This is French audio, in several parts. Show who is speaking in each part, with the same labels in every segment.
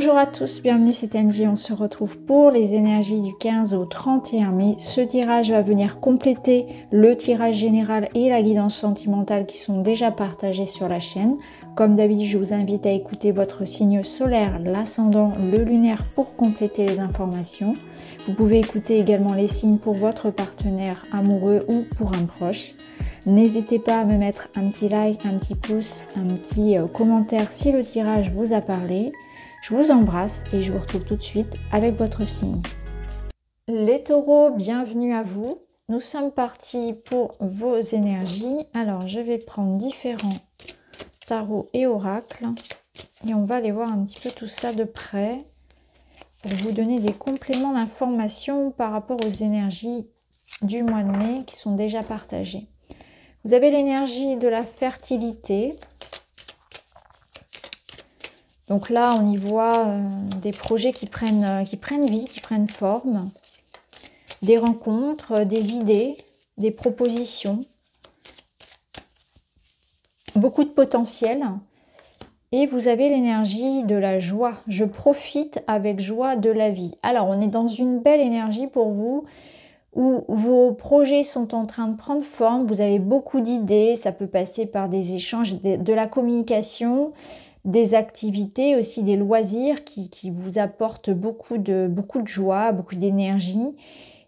Speaker 1: Bonjour à tous, bienvenue, c'est Angie. On se retrouve pour les énergies du 15 au 31 mai. Ce tirage va venir compléter le tirage général et la guidance sentimentale qui sont déjà partagés sur la chaîne. Comme d'habitude, je vous invite à écouter votre signe solaire, l'ascendant, le lunaire pour compléter les informations. Vous pouvez écouter également les signes pour votre partenaire amoureux ou pour un proche. N'hésitez pas à me mettre un petit like, un petit pouce, un petit commentaire si le tirage vous a parlé. Je vous embrasse et je vous retrouve tout de suite avec votre signe. Les taureaux, bienvenue à vous. Nous sommes partis pour vos énergies. Alors, je vais prendre différents tarots et oracles et on va aller voir un petit peu tout ça de près pour vous donner des compléments d'informations par rapport aux énergies du mois de mai qui sont déjà partagées. Vous avez l'énergie de la fertilité. Donc là, on y voit des projets qui prennent vie, qui prennent forme, des rencontres, des idées, des propositions, beaucoup de potentiel. Et vous avez l'énergie de la joie. Je profite avec joie de la vie. Alors, on est dans une belle énergie pour vous, où vos projets sont en train de prendre forme. Vous avez beaucoup d'idées, ça peut passer par des échanges, de la communication, des activités, aussi des loisirs qui vous apportent beaucoup de joie, beaucoup d'énergie.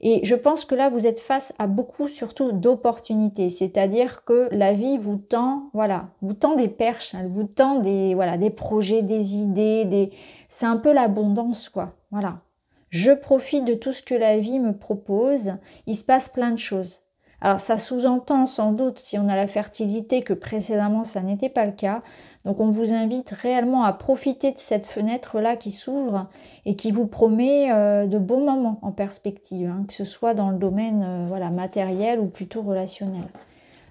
Speaker 1: Et je pense que là, vous êtes face à beaucoup, surtout, d'opportunités. C'est-à-dire que la vie vous tend, voilà, vous tend des perches, elle vous tend des projets, des idées, c'est un peu l'abondance, quoi. Voilà. Je profite de tout ce que la vie me propose. Il se passe plein de choses. Alors, ça sous-entend sans doute, si on a la fertilité, que précédemment, ça n'était pas le cas. Donc, on vous invite réellement à profiter de cette fenêtre-là qui s'ouvre et qui vous promet de bons moments en perspective, hein, que ce soit dans le domaine voilà, matériel ou plutôt relationnel.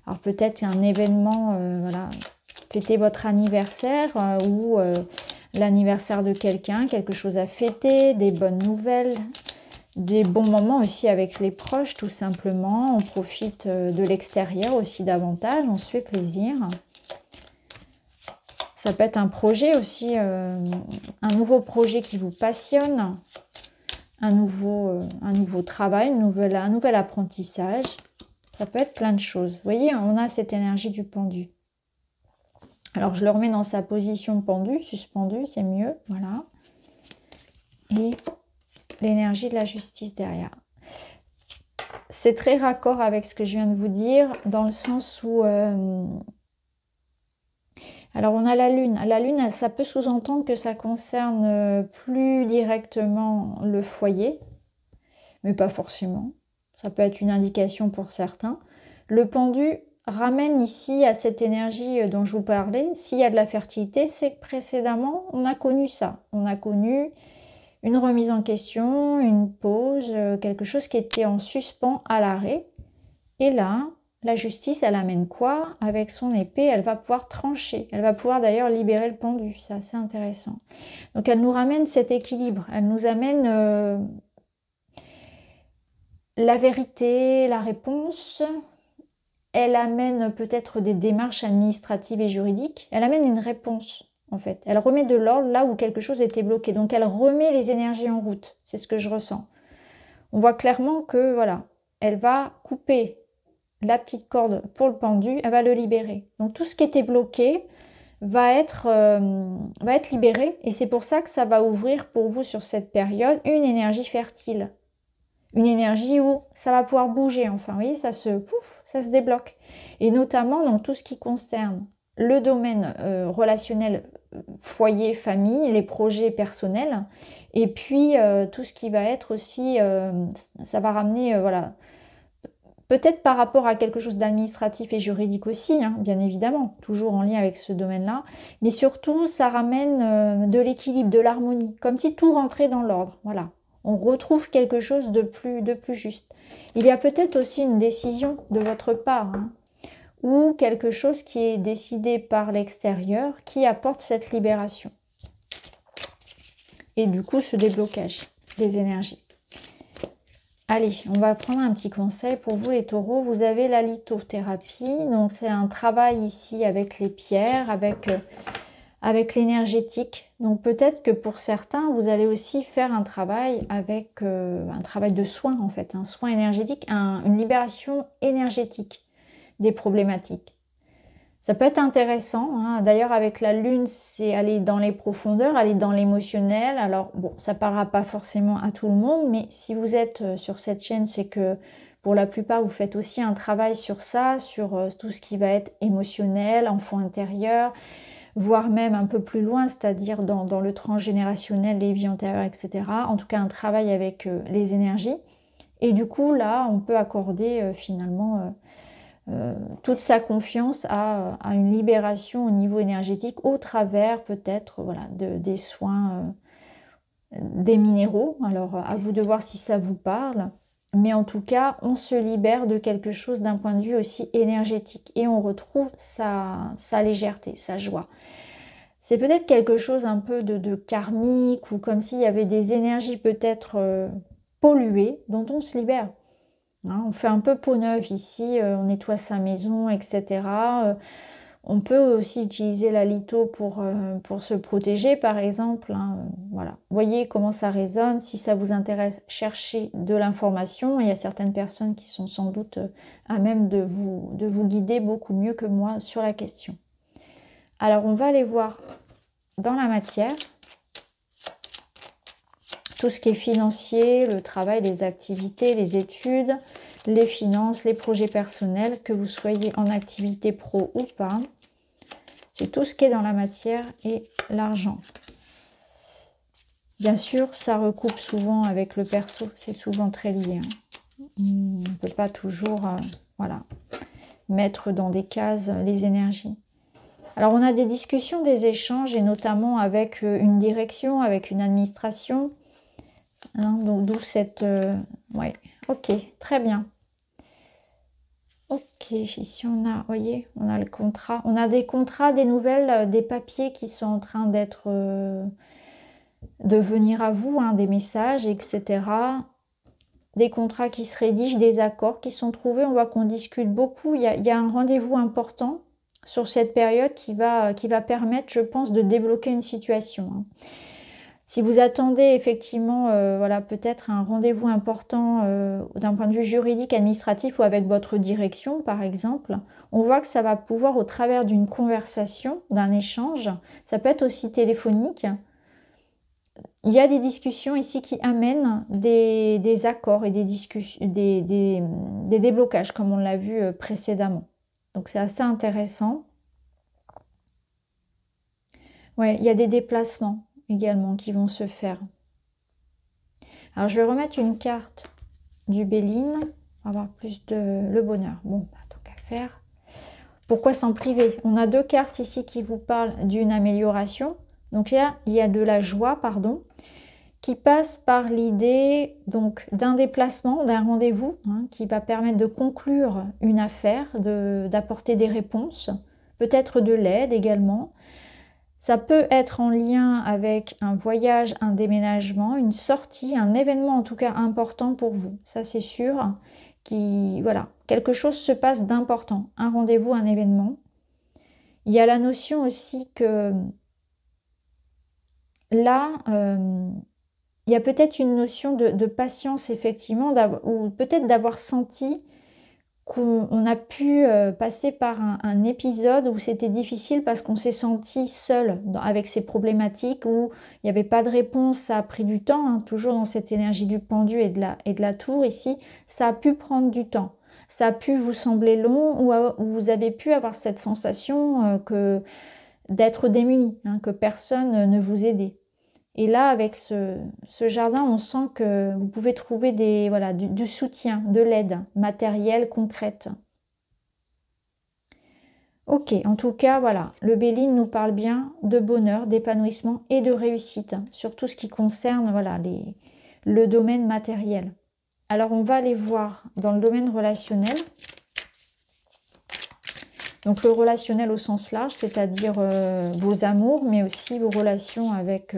Speaker 1: Alors, peut-être un événement, voilà, fêter votre anniversaire ou l'anniversaire de quelqu'un, quelque chose à fêter, des bonnes nouvelles, des bons moments aussi avec les proches, tout simplement. On profite de l'extérieur aussi davantage, on se fait plaisir. Ça peut être un projet aussi, un nouveau projet qui vous passionne, un nouveau travail, un nouvel apprentissage. Ça peut être plein de choses. Vous voyez, on a cette énergie du pendu. Alors, je le remets dans sa position pendu, suspendu, c'est mieux. Voilà. Et l'énergie de la justice derrière. C'est très raccord avec ce que je viens de vous dire, dans le sens où... alors, on a la Lune. La Lune, ça peut sous-entendre que ça concerne plus directement le foyer, mais pas forcément. Ça peut être une indication pour certains. Le pendu ramène ici à cette énergie dont je vous parlais. S'il y a de la fertilité, c'est que précédemment, on a connu ça. On a connu une remise en question, une pause, quelque chose qui était en suspens, à l'arrêt. Et là, la justice, elle amène quoi? Avec son épée, elle va pouvoir trancher. Elle va pouvoir d'ailleurs libérer le pendu. C'est assez intéressant. Donc, elle nous ramène cet équilibre. Elle nous amène la vérité, la réponse. Elle amène peut-être des démarches administratives et juridiques. Elle amène une réponse, en fait. Elle remet de l'ordre là où quelque chose était bloqué. Donc, elle remet les énergies en route. C'est ce que je ressens. On voit clairement que, voilà, elle va couper la petite corde pour le pendu, elle va le libérer. Donc, tout ce qui était bloqué va être libéré. Et c'est pour ça que ça va ouvrir pour vous sur cette période une énergie fertile. Une énergie où ça va pouvoir bouger, enfin, vous voyez, ça se débloque. Et notamment dans tout ce qui concerne le domaine relationnel, foyer, famille, les projets personnels, et puis tout ce qui va être aussi, ça va ramener, voilà, peut-être par rapport à quelque chose d'administratif et juridique aussi, hein, bien évidemment, toujours en lien avec ce domaine-là, mais surtout, ça ramène de l'équilibre, de l'harmonie, comme si tout rentrait dans l'ordre, voilà. On retrouve quelque chose de plus juste. Il y a peut-être aussi une décision de votre part, hein, ou quelque chose qui est décidé par l'extérieur qui apporte cette libération. Et du coup, ce déblocage des énergies. Allez, on va prendre un petit conseil pour vous les taureaux. Vous avez la lithothérapie, donc c'est un travail ici avec les pierres, avec avec l'énergétique. Donc peut-être que pour certains, vous allez aussi faire un travail avec un travail de soin en fait, un soin énergétique, une libération énergétique des problématiques. Ça peut être intéressant, hein. D'ailleurs avec la lune, c'est aller dans les profondeurs, aller dans l'émotionnel. Alors bon, ça parlera pas forcément à tout le monde, mais si vous êtes sur cette chaîne, c'est que pour la plupart, vous faites aussi un travail sur ça, sur tout ce qui va être émotionnel, enfant intérieur, voire même un peu plus loin, c'est-à-dire dans le transgénérationnel, les vies antérieures, etc. En tout cas, un travail avec les énergies. Et du coup, là, on peut accorder finalement toute sa confiance à une libération au niveau énergétique au travers peut-être voilà, des soins des minéraux. Alors, à vous de voir si ça vous parle. Mais en tout cas, on se libère de quelque chose d'un point de vue aussi énergétique. Et on retrouve sa légèreté, sa joie. C'est peut-être quelque chose un peu de karmique ou comme s'il y avait des énergies peut-être polluées dont on se libère. Hein, on fait un peu peau neuve ici, on nettoie sa maison, etc. On peut aussi utiliser la litho pour se protéger, par exemple. Hein, voilà. Voyez comment ça résonne. Si ça vous intéresse, cherchez de l'information. Il y a certaines personnes qui sont sans doute à même de vous guider beaucoup mieux que moi sur la question. Alors, on va aller voir dans la matière tout ce qui est financier, le travail, les activités, les études, les finances, les projets personnels, que vous soyez en activité pro ou pas. C'est tout ce qui est dans la matière et l'argent. Bien sûr, ça recoupe souvent avec le perso, c'est souvent très lié. Hein. On ne peut pas toujours voilà, mettre dans des cases les énergies. Alors, on a des discussions, des échanges, et notamment avec une direction, avec une administration. Hein, donc, d'où cette... ouais, ok, très bien. Ok, ici on a, voyez, on a le contrat. On a des contrats, des nouvelles, des papiers qui sont en train d'être... de venir à vous, hein, des messages, etc. Des contrats qui se rédigent, des accords qui sont trouvés. On voit qu'on discute beaucoup. Il y a un rendez-vous important sur cette période qui va permettre, je pense, de débloquer une situation. Hein. Si vous attendez effectivement, voilà, peut-être un rendez-vous important d'un point de vue juridique, administratif ou avec votre direction, par exemple, on voit que ça va pouvoir, au travers d'une conversation, d'un échange, ça peut être aussi téléphonique. Il y a des discussions ici qui amènent des accords et des déblocages, comme on l'a vu précédemment. Donc c'est assez intéressant. Ouais, il y a des déplacements également qui vont se faire. Alors je vais remettre une carte du Béline pour avoir plus de le bonheur. Bon, bah, tant qu'à faire. Pourquoi s'en priver? On a deux cartes ici qui vous parlent d'une amélioration. Donc là, il y a de la joie, pardon, qui passe par l'idée donc d'un déplacement, d'un rendez-vous, hein, qui va permettre de conclure une affaire, d'apporter des réponses, peut-être de l'aide également. Ça peut être en lien avec un voyage, un déménagement, une sortie, un événement en tout cas important pour vous. Ça c'est sûr. Voilà, quelque chose se passe d'important. Un rendez-vous, un événement. Il y a la notion aussi que là, il y a peut-être une notion de patience effectivement, ou peut-être d'avoir senti qu'on a pu passer par un épisode où c'était difficile parce qu'on s'est senti seul avec ces problématiques, où il n'y avait pas de réponse, ça a pris du temps, hein, toujours dans cette énergie du pendu et de la tour ici, ça a pu prendre du temps. Ça a pu vous sembler long, ou vous avez pu avoir cette sensation d'être démuni, hein, que personne ne vous aidait. Et là, avec ce jardin, on sent que vous pouvez trouver du soutien, de l'aide matérielle, concrète. Ok, en tout cas, voilà, le Béline nous parle bien de bonheur, d'épanouissement et de réussite, sur tout ce qui concerne voilà, le domaine matériel. Alors, on va aller voir dans le domaine relationnel. Donc, le relationnel au sens large, c'est-à-dire vos amours, mais aussi vos relations avec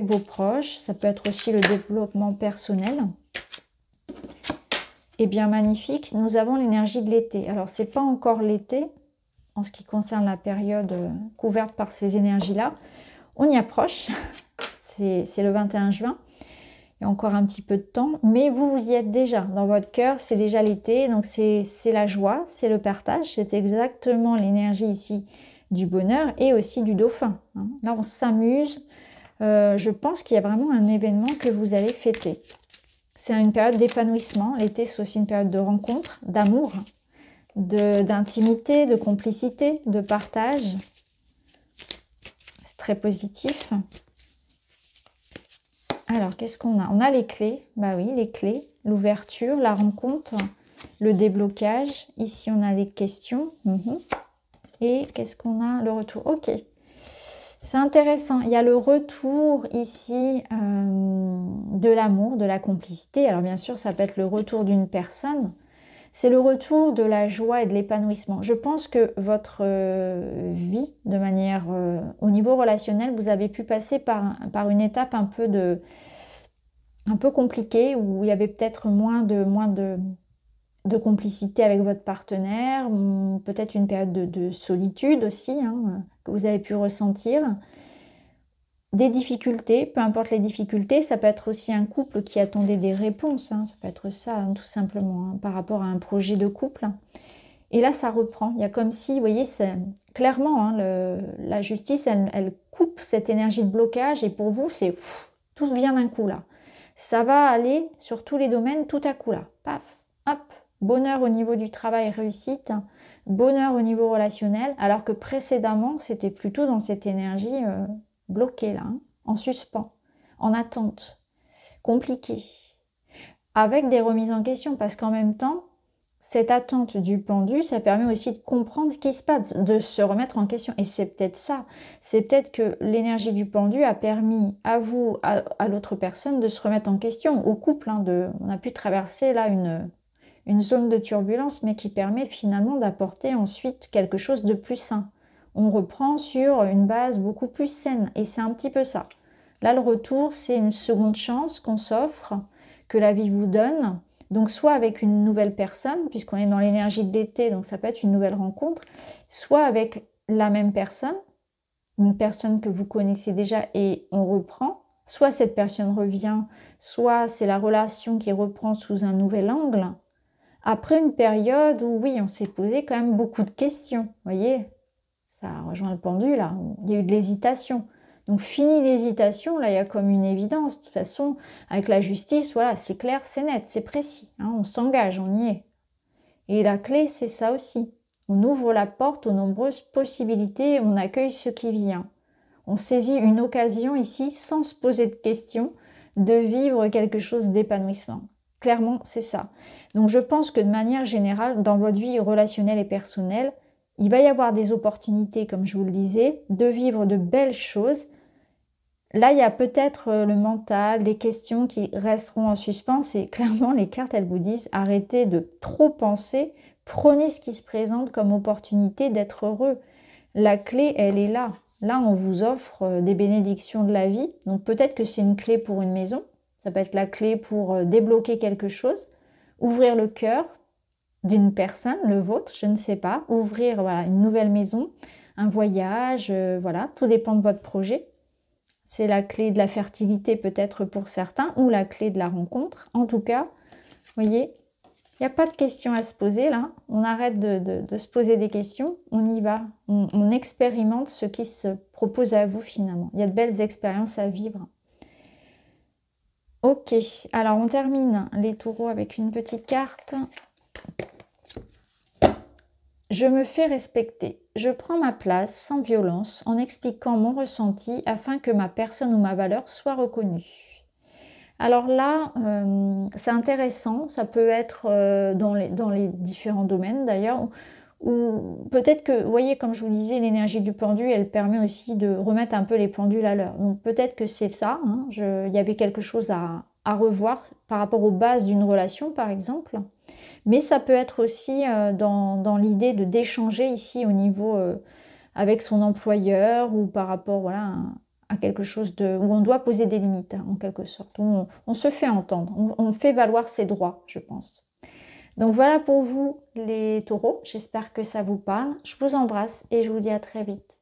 Speaker 1: vos proches. Ça peut être aussi le développement personnel. Eh bien, magnifique. Nous avons l'énergie de l'été. Alors, c'est pas encore l'été, en ce qui concerne la période couverte par ces énergies-là. On y approche, c'est le 21 juin, il y a encore un petit peu de temps, mais vous y êtes déjà dans votre cœur, c'est déjà l'été, donc c'est la joie, c'est le partage, c'est exactement l'énergie ici du bonheur et aussi du dauphin. Hein. Là, on s'amuse, je pense qu'il y a vraiment un événement que vous allez fêter. C'est une période d'épanouissement, l'été c'est aussi une période de rencontre, d'amour, d'intimité, de complicité, de partage. C'est très positif. Alors, qu'est-ce qu'on a? On a les clés. Bah oui, les clés. L'ouverture, la rencontre, le déblocage. Ici, on a des questions. Et qu'est-ce qu'on a? Le retour. Ok. C'est intéressant. Il y a le retour ici de l'amour, de la complicité. Alors, bien sûr, ça peut être le retour d'une personne. C'est le retour de la joie et de l'épanouissement. Je pense que votre vie, de manière au niveau relationnel, vous avez pu passer par une étape un peu compliquée, où il y avait peut-être moins de complicité avec votre partenaire, peut-être une période de solitude aussi, hein, que vous avez pu ressentir. Des difficultés, peu importe les difficultés, ça peut être aussi un couple qui attendait des réponses, hein, ça peut être ça, hein, tout simplement, hein, par rapport à un projet de couple. Et là, ça reprend. Il y a comme si, vous voyez, c'est clairement, hein, la justice, elle coupe cette énergie de blocage, et pour vous, c'est tout vient d'un coup là. Ça va aller sur tous les domaines tout à coup là. Paf, hop, bonheur au niveau du travail, réussite, bonheur au niveau relationnel, alors que précédemment, c'était plutôt dans cette énergie bloquée là, hein, en suspens, en attente, compliqué, avec des remises en question, parce qu'en même temps, cette attente du pendu, ça permet aussi de comprendre ce qui se passe, de se remettre en question. Et c'est peut-être ça, c'est peut-être que l'énergie du pendu a permis à vous, à l'autre personne, de se remettre en question, au couple. Hein, on a pu traverser là une zone de turbulence, mais qui permet finalement d'apporter ensuite quelque chose de plus sain. On reprend sur une base beaucoup plus saine, et c'est un petit peu ça. Là, le retour, c'est une seconde chance qu'on s'offre, que la vie vous donne. Donc, soit avec une nouvelle personne, puisqu'on est dans l'énergie de l'été, donc ça peut être une nouvelle rencontre, soit avec la même personne, une personne que vous connaissez déjà et on reprend, soit cette personne revient, soit c'est la relation qui reprend sous un nouvel angle, après une période où, oui, on s'est posé quand même beaucoup de questions, vous voyez, ça rejoint le pendu, là, il y a eu de l'hésitation. Donc, fini l'hésitation, là, il y a comme une évidence. De toute façon, avec la justice, voilà, c'est clair, c'est net, c'est précis. Hein, on s'engage, on y est. Et la clé, c'est ça aussi. On ouvre la porte aux nombreuses possibilités, on accueille ce qui vient. On saisit une occasion ici, sans se poser de questions, de vivre quelque chose d'épanouissement. Clairement, c'est ça. Donc, je pense que de manière générale, dans votre vie relationnelle et personnelle, il va y avoir des opportunités, comme je vous le disais, de vivre de belles choses. Là, il y a peut-être le mental, des questions qui resteront en suspens. Et clairement, les cartes, elles vous disent arrêtez de trop penser, prenez ce qui se présente comme opportunité d'être heureux. La clé, elle est là. Là, on vous offre des bénédictions de la vie. Donc peut-être que c'est une clé pour une maison. Ça peut être la clé pour débloquer quelque chose, ouvrir le cœur d'une personne, le vôtre, je ne sais pas, ouvrir voilà, une nouvelle maison, un voyage, voilà, tout dépend de votre projet. C'est la clé de la fertilité peut-être pour certains, ou la clé de la rencontre. En tout cas, vous voyez, il n'y a pas de questions à se poser là, on arrête de se poser des questions, on y va, on expérimente ce qui se propose à vous finalement. Il y a de belles expériences à vivre. Ok, alors on termine les taureaux avec une petite carte. Je me fais respecter. Je prends ma place sans violence en expliquant mon ressenti afin que ma personne ou ma valeur soit reconnue. Alors là, c'est intéressant. Ça peut être dans les différents domaines d'ailleurs. Ou peut-être que, vous voyez, comme je vous disais, l'énergie du pendu, elle permet aussi de remettre un peu les pendules à l'heure. Donc peut-être que c'est ça. Hein, il y avait quelque chose à revoir par rapport aux bases d'une relation, par exemple. Mais ça peut être aussi dans l'idée d'échanger ici au niveau avec son employeur ou par rapport voilà, à quelque chose où on doit poser des limites, hein, en quelque sorte. On se fait entendre, on fait valoir ses droits, je pense. Donc voilà pour vous les taureaux, j'espère que ça vous parle. Je vous embrasse et je vous dis à très vite.